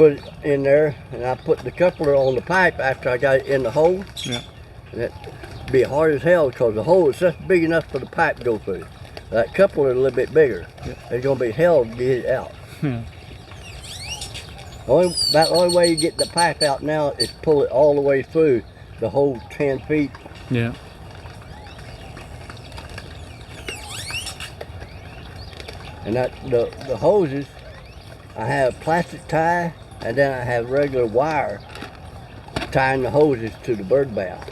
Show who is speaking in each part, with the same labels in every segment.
Speaker 1: put it in there, and I put the coupler on the pipe after I got it in the hole.
Speaker 2: Yeah.
Speaker 1: And it'd be hard as hell because the hole is just big enough for the pipe to go through. That coupler is a little bit bigger.
Speaker 2: Yeah.
Speaker 1: It's gonna be hell to get it out.
Speaker 2: Yeah.
Speaker 1: About the only way you get the pipe out now is pull it all the way through the whole 10 feet.
Speaker 2: Yeah.
Speaker 1: And the hoses, I have plastic tie, and then I have regular wire tying the hoses to the bird bath.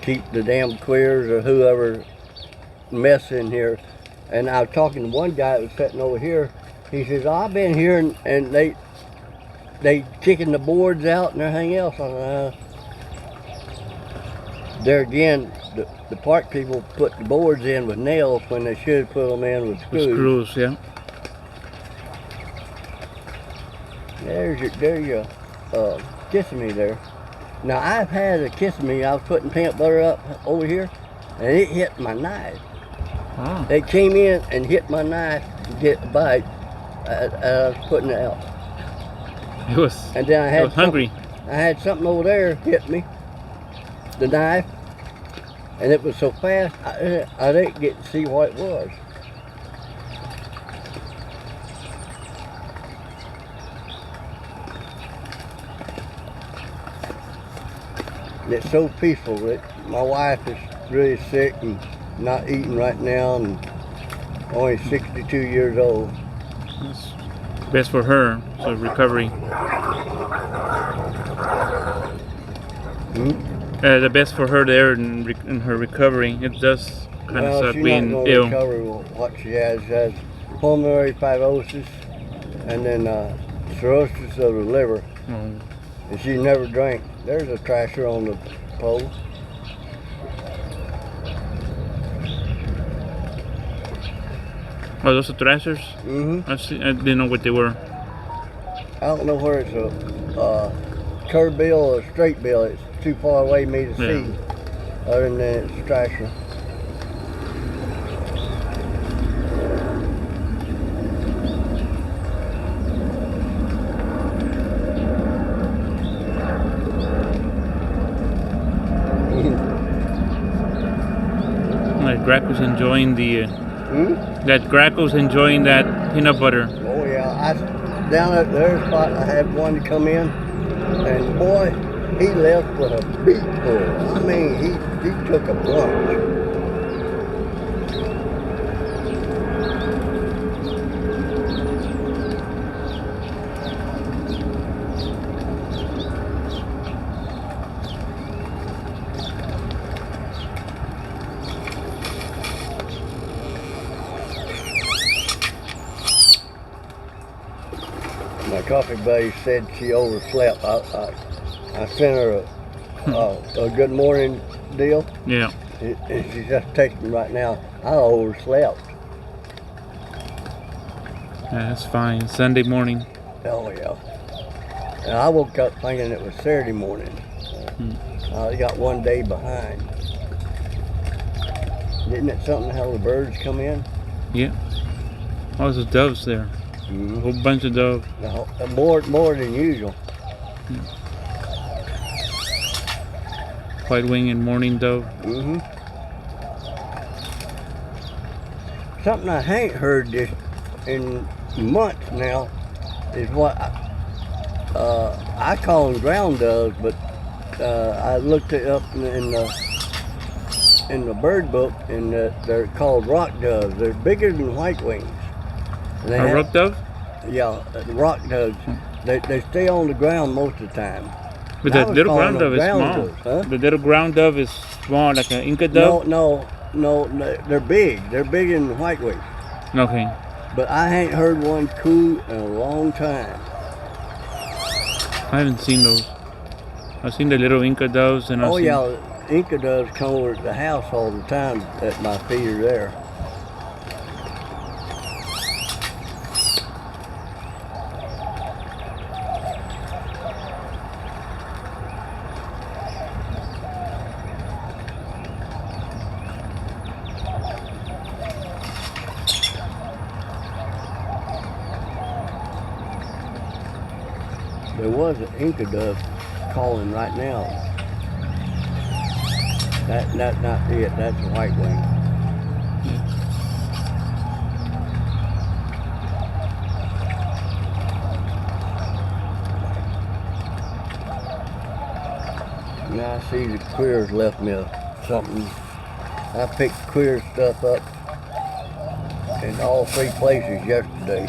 Speaker 1: Keep the damn queers or whoever mess in here. And I was talking to one guy that was sitting over here. He says, I've been here and they kicking the boards out and everything else. There again, the park people put the boards in with nails when they should put them in with screws.
Speaker 2: With screws, yeah.
Speaker 1: There's your Kissimmee there. Now I've had a Kissimmee, I was putting peanut butter up over here, and it hit my knife.
Speaker 2: Oh.
Speaker 1: It came in and hit my knife to get a bite. I was putting it out.
Speaker 2: It was.
Speaker 1: And then I
Speaker 2: was hungry.
Speaker 1: I had something over there hit me, the knife, and it was so fast I didn't get to see what it was. It's so peaceful. My wife is really sick and not eating right now, and only 62 years old.
Speaker 2: It's best for her, so recovery. The best for her there in her recovery. It does kind of suck being ill.
Speaker 1: Recover what she has. She has pulmonary fibrosis and then cirrhosis of the liver.
Speaker 2: Oh.
Speaker 1: And she never drank. There's a trasher on the pole.
Speaker 2: Oh, those are thrashers?
Speaker 1: Mm-hmm.
Speaker 2: I didn't know what they were.
Speaker 1: I don't know where it's a curved bill or a straight bill. It's too far away for me to see. Other than that, it's a trasher.
Speaker 2: Like Graco's enjoying the. That Graco's enjoying that peanut butter.
Speaker 1: Oh yeah, down at their spot I had one come in, and boy, he left with a beak full. I mean, he took a plunge. My coffee buddy said she overslept. I sent her a good morning deal.
Speaker 2: Yeah.
Speaker 1: And she's just texting right now. I overslept.
Speaker 2: Yeah, that's fine. Sunday morning.
Speaker 1: Oh yeah. And I woke up thinking it was Saturday morning. I got one day behind. Isn't it something how the birds come in?
Speaker 2: Yeah. Oh, there's doves there. A whole bunch of doves.
Speaker 1: No, more than usual.
Speaker 2: White wing and mourning dove.
Speaker 1: Something I ain't heard this in months now is what I call them ground doves, but I looked it up in the bird book, and they're called rock doves. They're bigger than white wings.
Speaker 2: A rock dove?
Speaker 1: Yeah, rock doves. They stay on the ground most of the time.
Speaker 2: But the little ground dove is small.
Speaker 1: Doves, huh?
Speaker 2: The little ground dove is small, like an Inca dove?
Speaker 1: No, they're big. They're bigger than white wings.
Speaker 2: Okay.
Speaker 1: But I ain't heard one coo in a long time.
Speaker 2: I haven't seen those. I've seen the little Inca doves, and
Speaker 1: Yeah, Inca doves come over to the house all the time that my feet are there. There was an Inca dove calling right now. That's not it. That's a white wing. Now I see the queers left me something. I picked queer stuff up in all three places yesterday.